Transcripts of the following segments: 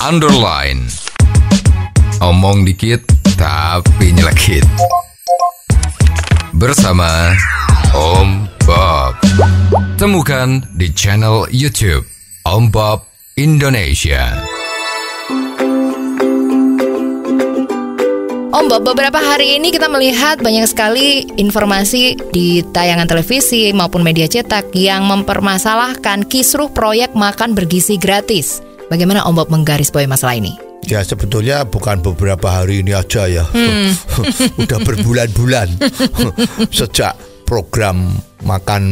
underline. Omong dikit tapi nyelekit. Bersama Om Bob. Temukan di channel YouTube Om Bob Indonesia. Om Bob, beberapa hari ini kita melihat banyak sekali informasi di tayangan televisi maupun media cetak yang mempermasalahkan kisruh proyek makan bergizi gratis. Bagaimana Om Bob menggarisbawahi masalah ini? Ya sebetulnya bukan beberapa hari ini aja ya. Udah berbulan-bulan sejak program makan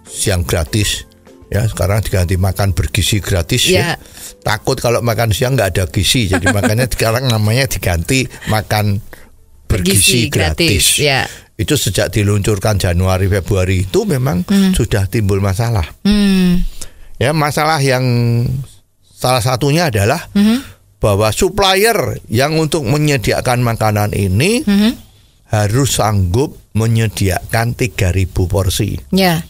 siang gratis. Ya sekarang diganti makan bergizi gratis ya. Takut kalau makan siang nggak ada gizi, jadi makanya sekarang namanya diganti makan bergizi gratis. Ya. Itu sejak diluncurkan Januari Februari itu memang sudah timbul masalah. Ya masalah yang salah satunya adalah bahwa supplier yang untuk menyediakan makanan ini harus sanggup menyediakan 3.000 porsi. Ya.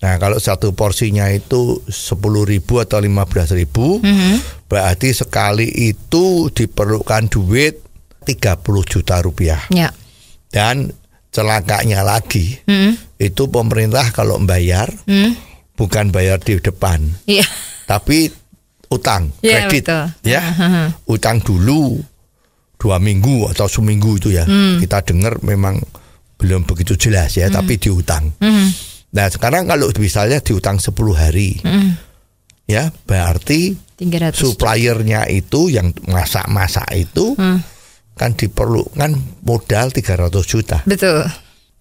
Nah kalau satu porsinya itu 10.000 atau 15.000, berarti sekali itu diperlukan duit 30 juta rupiah. Ya. Dan celakanya lagi, itu pemerintah kalau membayar bukan bayar di depan, tapi utang, kredit, utang dulu 2 minggu atau seminggu itu ya. Kita dengar memang belum begitu jelas ya, tapi diutang. Nah sekarang kalau misalnya diutang 10 hari, ya berarti 300 suppliernya itu yang masak-masak itu kan diperlukan modal 300 juta. Betul.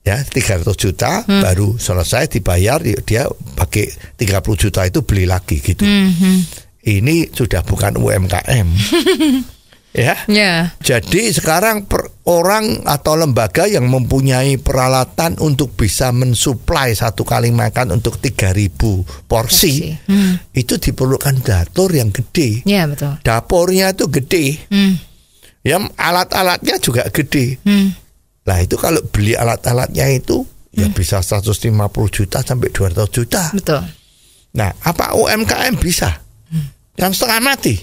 Ya 300 juta baru selesai dibayar, dia pakai 30 juta itu beli lagi gitu. Ini sudah bukan UMKM. Ya. Jadi sekarang orang atau lembaga yang mempunyai peralatan untuk bisa mensuplai satu kali makan untuk 3.000 porsi, itu diperlukan dapur yang gede. Ya, betul. Dapurnya itu gede. Ya, alat-alatnya juga gede. Nah, itu kalau beli alat-alatnya itu ya bisa 150 juta sampai 200 juta. Betul. Nah, apa UMKM bisa? Yang setengah mati.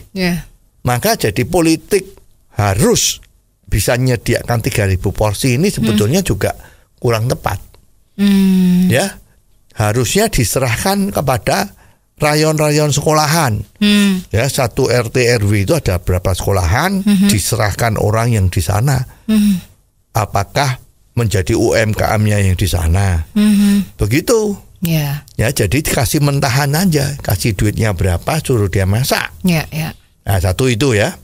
Maka jadi politik harus bisa menyediakan 3.000 porsi ini sebetulnya juga kurang tepat. Ya, harusnya diserahkan kepada rayon-rayon sekolahan. Ya, satu RT RW itu ada berapa sekolahan, diserahkan orang yang di sana. Apakah menjadi UMKM-nya yang di sana? Begitu. Ya, jadi dikasih mentahan aja, kasih duitnya berapa, suruh dia masak. Nah, satu itu ya.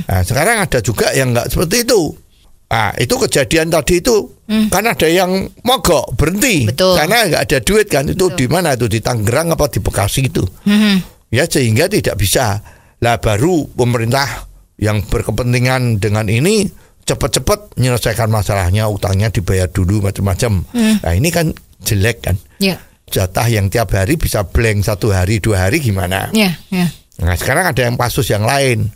Nah, sekarang ada juga yang nggak seperti itu. Nah, itu kejadian tadi itu kan ada yang mogok berhenti. Betul. Karena nggak ada duit kan. Itu di mana itu, di Tangerang apa di Bekasi itu. Ya sehingga tidak bisa. Lah baru pemerintah yang berkepentingan dengan ini cepat-cepat menyelesaikan masalahnya, utangnya dibayar dulu macam-macam. Nah ini kan jelek kan. Jatah yang tiap hari bisa blank 1 hari 2 hari gimana? Nah sekarang ada yang kasus yang lain.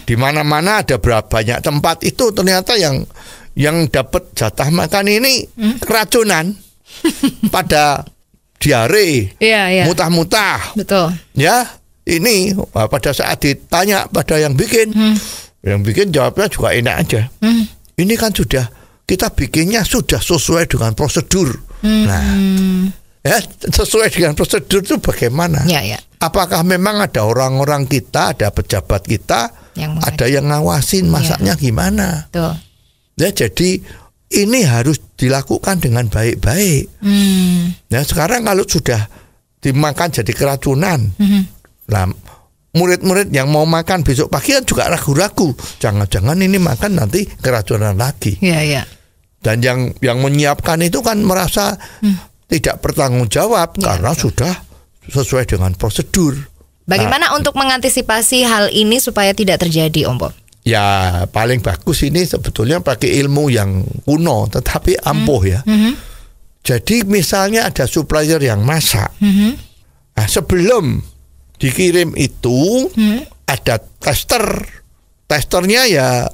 Di mana-mana ada berapa banyak tempat itu ternyata yang dapat jatah makan ini keracunan pada diare, mutah-mutah. Betul. Ya ini pada saat ditanya pada yang bikin, jawabnya juga enak aja. Ini kan sudah kita bikinnya sudah sesuai dengan prosedur. Nah. Ya, sesuai dengan prosedur itu bagaimana? Apakah memang ada orang-orang kita, ada pejabat kita, ada yang ngawasin masaknya gimana? Tuh. Ya, jadi ini harus dilakukan dengan baik-baik. Ya, sekarang kalau sudah dimakan jadi keracunan, nah murid-murid yang mau makan besok pagi kan juga ragu-ragu. Jangan-jangan ini makan nanti keracunan lagi. Dan yang menyiapkan itu kan merasa tidak bertanggung jawab karena sudah sesuai dengan prosedur. Bagaimana untuk mengantisipasi hal ini supaya tidak terjadi, Om Bob? Ya paling bagus ini sebetulnya pakai ilmu yang kuno tetapi ampuh ya. Jadi misalnya ada supplier yang masak, nah, sebelum dikirim itu ada testernya ya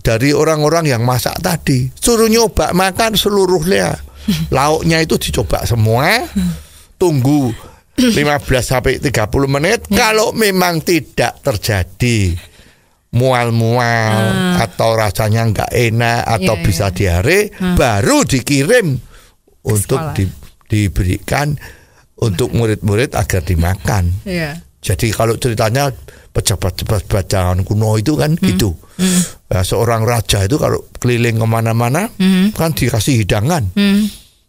dari orang-orang yang masak tadi, suruh nyoba makan seluruhnya. Lauknya itu dicoba semua, tunggu 15 sampai 30 menit. Kalau memang tidak terjadi mual-mual atau rasanya nggak enak atau bisa diare, baru dikirim untuk diberikan untuk murid-murid agar dimakan. Jadi kalau ceritanya pejabat-pejabat zaman kuno itu kan gitu. Nah, seorang raja itu kalau keliling kemana-mana kan dikasih hidangan.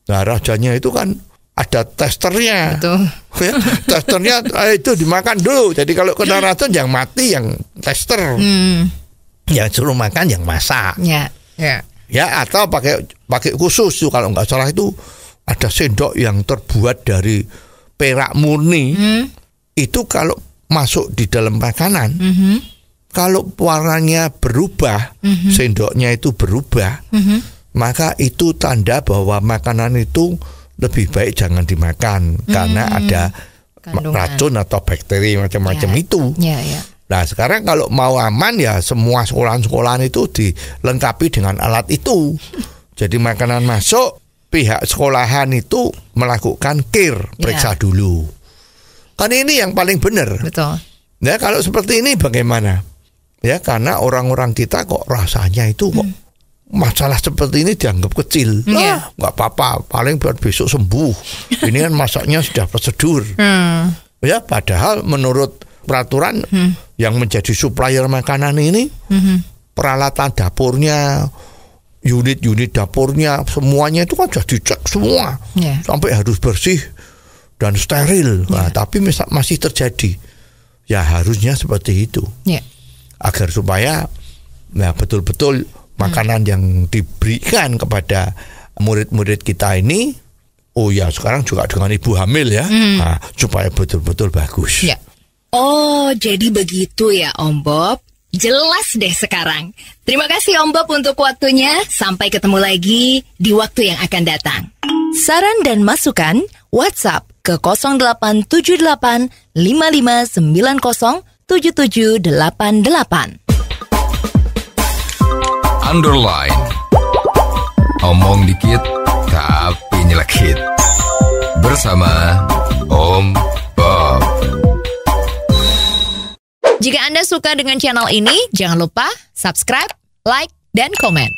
Nah, rajanya itu kan ada testernya. Ya, testernya itu dimakan dulu. Jadi kalau kena racun yang mati yang tester. Yang suruh makan yang masak. Ya, atau pakai khusus tuh kalau nggak salah itu ada sendok yang terbuat dari perak murni. Itu kalau masuk di dalam makanan, kalau warnanya berubah, sendoknya itu berubah, maka itu tanda bahwa makanan itu lebih baik jangan dimakan karena ada racun atau bakteri macam-macam itu. Nah, sekarang kalau mau aman ya semua sekolahan-sekolahan itu dilengkapi dengan alat itu. Jadi makanan masuk, pihak sekolahan itu melakukan periksa dulu. Kan ini yang paling benar. Betul. Ya, kalau seperti ini bagaimana? Ya, karena orang-orang kita kok rasanya itu kok masalah seperti ini dianggap kecil. Nggak apa-apa, paling buat besok sembuh. Ini kan masaknya sudah prosedur. Ya, padahal menurut peraturan yang menjadi supplier makanan ini, peralatan dapurnya, unit-unit dapurnya, semuanya itu kan sudah dicek semua. Sampai harus bersih dan steril. Nah, tapi masih terjadi. Ya harusnya seperti itu. Agar supaya betul-betul makanan yang diberikan kepada murid-murid kita ini, sekarang juga dengan ibu hamil ya, supaya betul-betul bagus. Oh, jadi begitu ya Om Bob. Jelas deh sekarang. Terima kasih Om Bob untuk waktunya. Sampai ketemu lagi di waktu yang akan datang. Saran dan masukan WhatsApp ke 0878 5590 7788. Underline. Omong dikit tapi nyelekit. Bersama Om Bob. Jika Anda suka dengan channel ini, jangan lupa subscribe, like, dan komen.